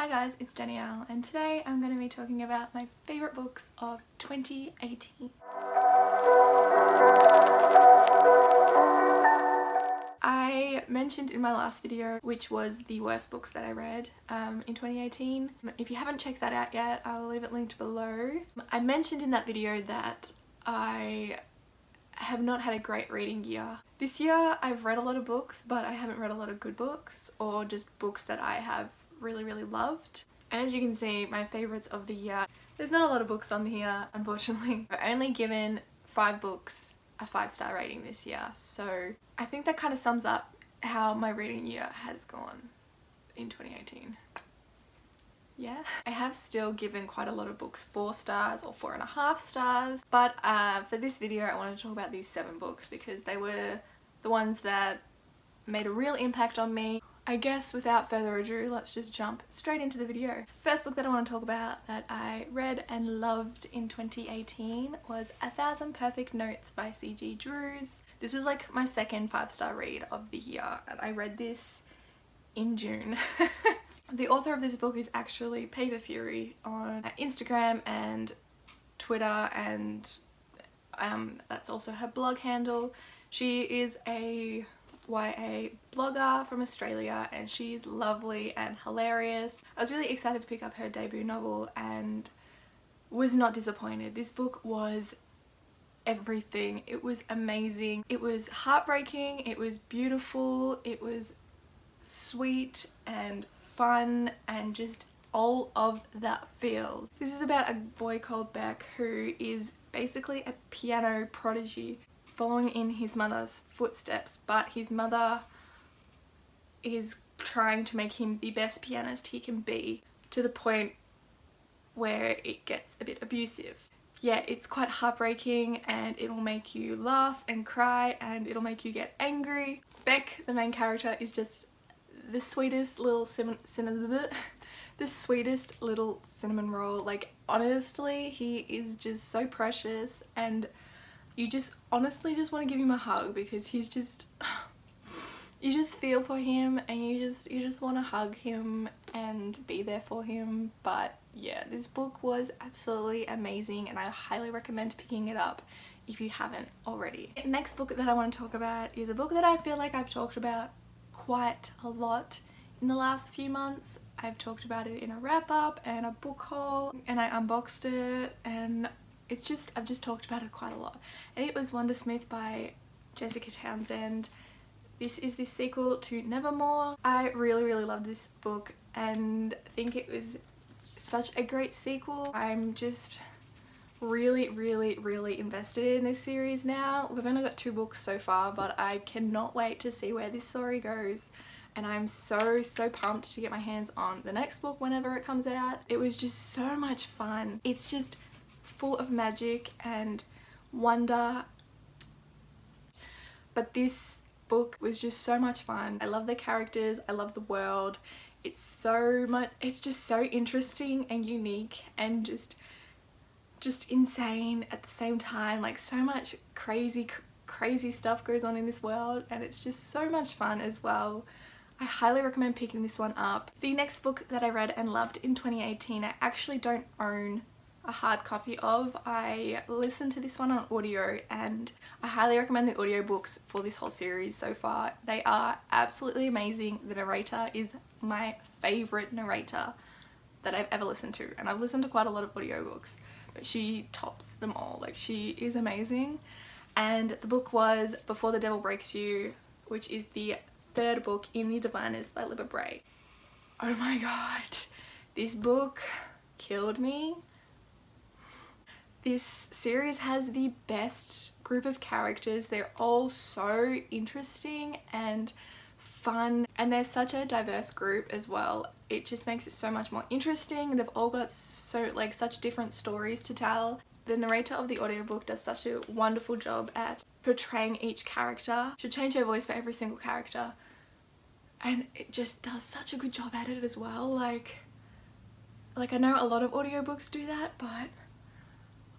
Hi guys, it's Danielle and today I'm going to be talking about my favourite books of 2018. I mentioned in my last video which was the worst books that I read in 2018. If you haven't checked that out yet, I'll leave it linked below. I mentioned in that video that I have not had a great reading year. This year I've read a lot of books, but I haven't read a lot of good books or just books that I have really loved. And as you can see, my favourites of the year, there's not a lot of books on here, unfortunately. I've only given 5 books a 5-star rating this year, so I think that kind of sums up how my reading year has gone in 2018. Yeah, I have still given quite a lot of books 4 stars or 4.5 stars, but for this video I wanted to talk about these 7 books because they were the ones that made a real impact on me. I guess without further ado, let's just jump straight into the video. First book that I want to talk about that I read and loved in 2018 was 1,000 Perfect Notes by C.G. Drews. This was like my second 5-star read of the year and I read this in June. The author of this book is actually Paper Fury on Instagram and Twitter, and that's also her blog handle. She is a YA blogger from Australia and she's lovely and hilarious. I was really excited to pick up her debut novel and was not disappointed. This book was everything. It was amazing. It was heartbreaking, it was beautiful, it was sweet and fun and just all of that feels. This is about a boy called Beck who is basically a piano prodigy following in his mother's footsteps, but his mother is trying to make him the best pianist he can be to the point where it gets a bit abusive. Yeah, it's quite heartbreaking and it'll make you laugh and cry and it'll make you get angry. Beck, the main character, is just the sweetest little cinnamon roll. Like, honestly, he is just so precious and you just honestly just want to give him a hug because he's just, you just feel for him and you just want to hug him and be there for him. But yeah, this book was absolutely amazing and I highly recommend picking it up if you haven't already. The next book that I want to talk about is a book that I feel like I've talked about quite a lot in the last few months. I've talked about it in a wrap up and a book haul and I unboxed it and it's just, I've just talked about it quite a lot. And it was Wondersmith by Jessica Townsend. This is the sequel to Nevermore. I really loved this book and I think it was such a great sequel. I'm just really invested in this series now. We've only got 2 books so far, but I cannot wait to see where this story goes. And I'm so pumped to get my hands on the next book whenever it comes out. It was just so much fun. It's just full of magic and wonder. But this book was just so much fun. I love the characters, I love the world. It's just so interesting and unique and just insane at the same time. Like, so much crazy stuff goes on in this world and it's just so much fun as well. I highly recommend picking this one up. The next book that I read and loved in 2018 I actually don't own a hard copy of. I listened to this one on audio and I highly recommend the audiobooks for this whole series so far. They are absolutely amazing. The narrator is my favourite narrator that I've ever listened to, and I've listened to quite a lot of audiobooks, but she tops them all. Like, she is amazing. And the book was Before the Devil Breaks You, which is the 3rd book in the Diviners by Libba Bray. Oh my god, this book killed me. This series has the best group of characters. They're all so interesting and fun and they're such a diverse group as well. It just makes it so much more interesting. They've all got such different stories to tell. The narrator of the audiobook does such a wonderful job at portraying each character. She'll change her voice for every single character and it just does such a good job at it as well. Like I know a lot of audiobooks do that, but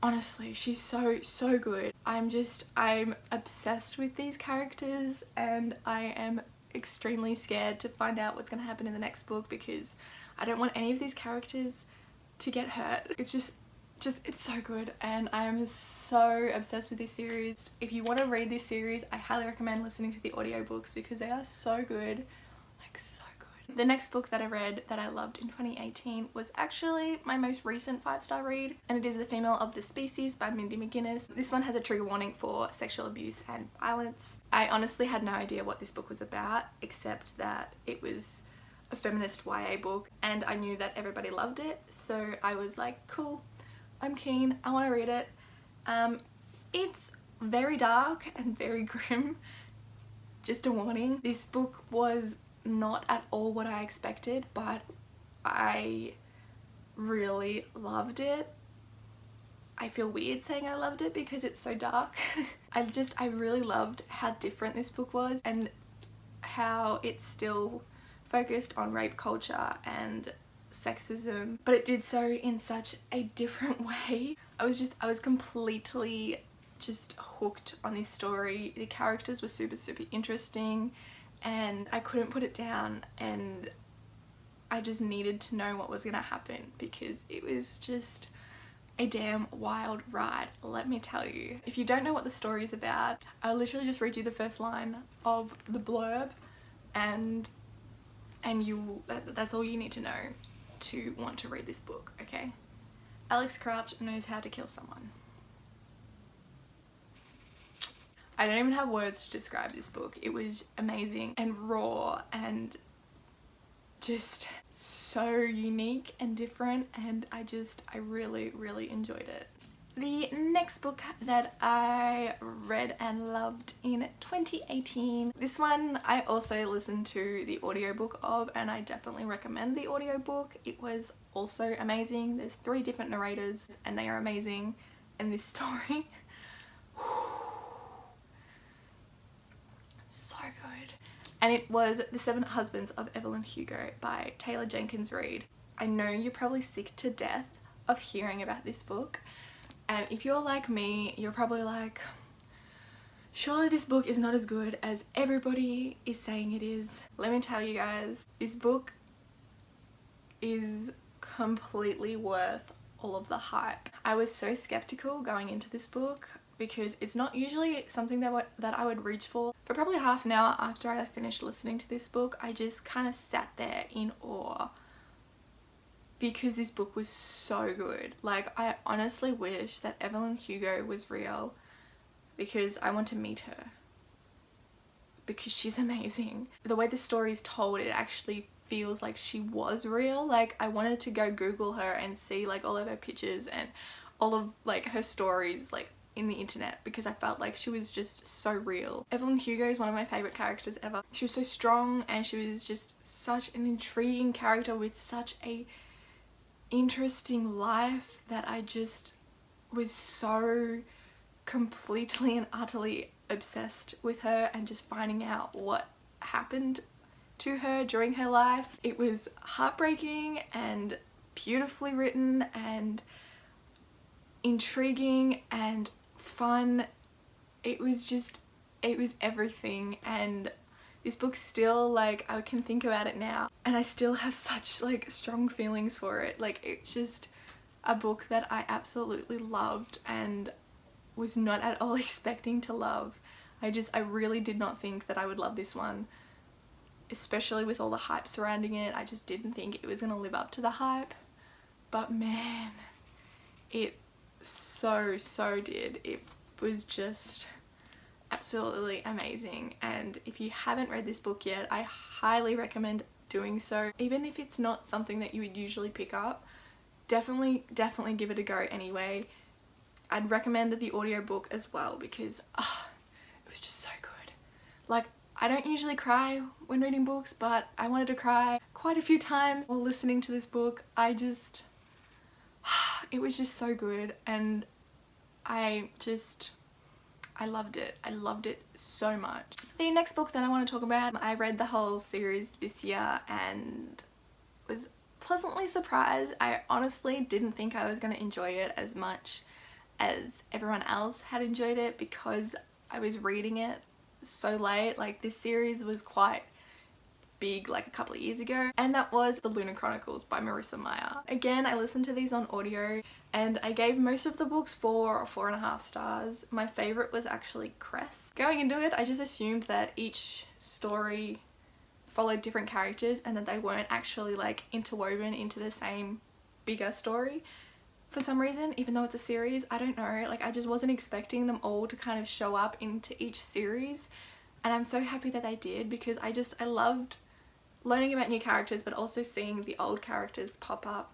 honestly, she's so good. I'm obsessed with these characters and I am extremely scared to find out what's going to happen in the next book because I don't want any of these characters to get hurt. It's just it's so good, and I am so obsessed with this series. If you want to read this series, I highly recommend listening to the audiobooks because they are so good, like so good. The next book that I read that I loved in 2018 was actually my most recent 5-star read, and it is The Female of the Species by Mindy McGinnis. This one has a trigger warning for sexual abuse and violence. I honestly had no idea what this book was about, except that it was a feminist YA book, and I knew that everybody loved it, so I was like, cool, I'm keen, I want to read it. It's very dark and very grim. Just a warning. This book was not at all what I expected, but I really loved it. I feel weird saying I loved it because it's so dark. I really loved how different this book was and how it still focused on rape culture and sexism, but it did so in such a different way. I was completely just hooked on this story. The characters were super interesting, and I couldn't put it down, and I just needed to know what was gonna happen because it was just a damn wild ride, let me tell you. If you don't know what the story is about, I'll literally just read you the first line of the blurb, and that's all you need to know to want to read this book, okay? Alex Craft knows how to kill someone. I don't even have words to describe this book. It was amazing and raw and just so unique and different, and I really enjoyed it. The next book that I read and loved in 2018, this one I also listened to the audiobook of, and I definitely recommend the audiobook. It was also amazing. There's 3 different narrators and they are amazing, and this story so good. And it was The 7 Husbands of Evelyn Hugo by Taylor Jenkins Reid. I know you're probably sick to death of hearing about this book, and if you're like me, you're probably like, surely this book is not as good as everybody is saying it is. Let me tell you guys, this book is completely worth all of the hype. I was so skeptical going into this book because it's not usually something that I would reach for. For probably half an hour after I finished listening to this book, I just kind of sat there in awe because this book was so good. Like, I honestly wish that Evelyn Hugo was real because I want to meet her because she's amazing. The way the story is told, it actually feels like she was real. Like, I wanted to go Google her and see like all of her pictures and all of like her stories like in the internet because I felt like she was just so real. Evelyn Hugo is one of my favourite characters ever. She was so strong and she was just such an intriguing character with such a interesting life that I just was so completely and utterly obsessed with her and just finding out what happened to her during her life. It was heartbreaking and beautifully written and intriguing and fun. It was everything, and this book still, like, I can think about it now and I still have such like strong feelings for it. Like, it's just a book that I absolutely loved and was not at all expecting to love. I really did not think that I would love this one, especially with all the hype surrounding it. I just didn't think it was gonna live up to the hype, but man, it so did. It was just absolutely amazing, and if you haven't read this book yet, I highly recommend doing so. Even if it's not something that you would usually pick up, definitely give it a go anyway. I'd recommend the audiobook as well because it was just so good. Like, I don't usually cry when reading books, but I wanted to cry quite a few times while listening to this book. It was just so good, and I loved it. I loved it so much. The next book that I want to talk about, I read the whole series this year and was pleasantly surprised. I honestly didn't think I was going to enjoy it as much as everyone else had enjoyed it because I was reading it so late. Like, this series was quite big like a couple of years ago, and that was The Lunar Chronicles by Marissa Meyer. Again, I listened to these on audio and I gave most of the books 4 or 4.5 stars. My favourite was actually Cress. Going into it, I just assumed that each story followed different characters and that they weren't actually like interwoven into the same bigger story. For some reason, even though it's a series, I don't know, like I just wasn't expecting them all to kind of show up into each series, and I'm so happy that they did, because I loved learning about new characters but also seeing the old characters pop up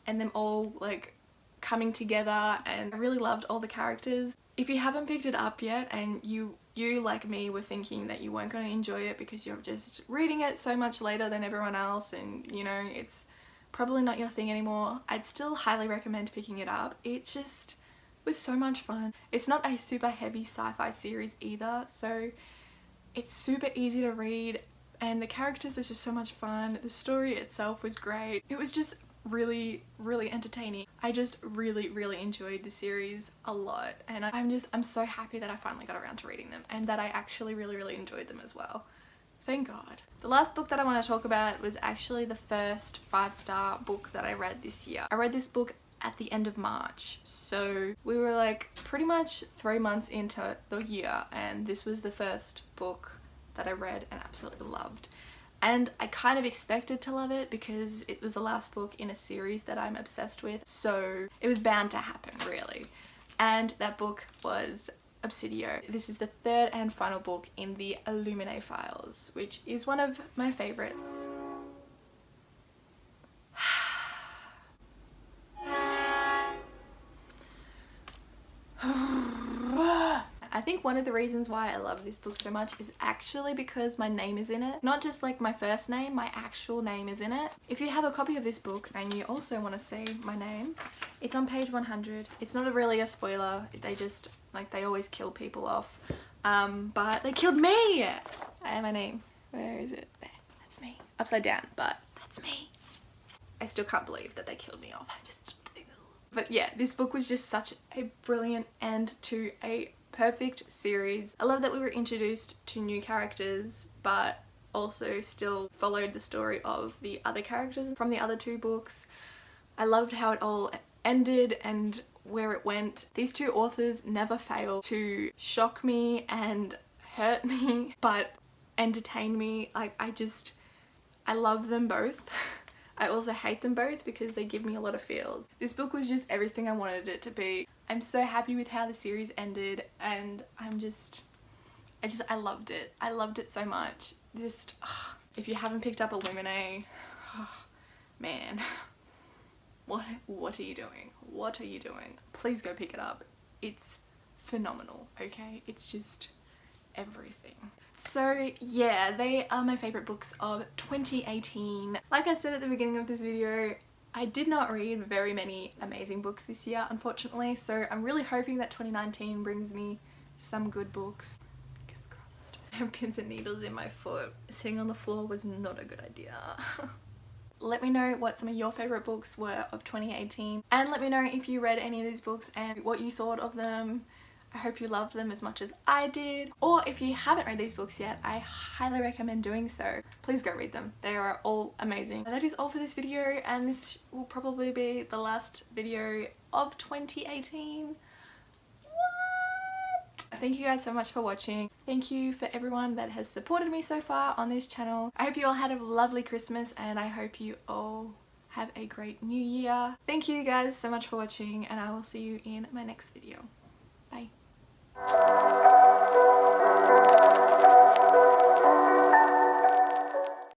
and them all like coming together, and I really loved all the characters. If you haven't picked it up yet and you like me were thinking that you weren't going to enjoy it because you're just reading it so much later than everyone else and you know it's probably not your thing anymore, I'd still highly recommend picking it up. It just was so much fun. It's not a super heavy sci-fi series either, so it's super easy to read and the characters are just so much fun. The story itself was great. It was just really entertaining. I just really enjoyed the series a lot, and I'm so happy that I finally got around to reading them and that I actually really enjoyed them as well. Thank God. The last book that I want to talk about was actually the first 5-star book that I read this year. I read this book at the end of March, so we were like pretty much 3 months into the year, and this was the first book that I read and absolutely loved. And I kind of expected to love it because it was the last book in a series that I'm obsessed with, so it was bound to happen really. And that book was Obsidio. This is the 3rd and final book in the Illuminae files, which is one of my favorites. I think one of the reasons why I love this book so much is actually because my name is in it. Not just like my first name, my actual name is in it. If you have a copy of this book and you also want to see my name, it's on page 100. It's not really a spoiler, they just, like, they always kill people off. But they killed me! And my name, where is it? There, that's me. Upside down, but that's me. I still can't believe that they killed me off. But yeah, this book was just such a brilliant end to a perfect series. I love that we were introduced to new characters but also still followed the story of the other characters from the other 2 books. I loved how it all ended and where it went. These 2 authors never fail to shock me and hurt me but entertain me. Like I love them both. I also hate them both because they give me a lot of feels. This book was just everything I wanted it to be. I'm so happy with how the series ended, and I loved it. I loved it so much. Just, if you haven't picked up Illuminae, man, what are you doing? What are you doing? Please go pick it up. It's phenomenal, okay? It's just everything. So yeah, they are my favourite books of 2018. Like I said at the beginning of this video, I did not read very many amazing books this year, unfortunately, so I'm really hoping that 2019 brings me some good books. Fingers crossed. I have pins and needles in my foot. Sitting on the floor was not a good idea. Let me know what some of your favourite books were of 2018, and let me know if you read any of these books and what you thought of them. I hope you loved them as much as I did. Or if you haven't read these books yet, I highly recommend doing so. Please go read them. They are all amazing. That is all for this video, and this will probably be the last video of 2018. What? Thank you guys so much for watching. Thank you for everyone that has supported me so far on this channel. I hope you all had a lovely Christmas, and I hope you all have a great new year. Thank you guys so much for watching, and I will see you in my next video.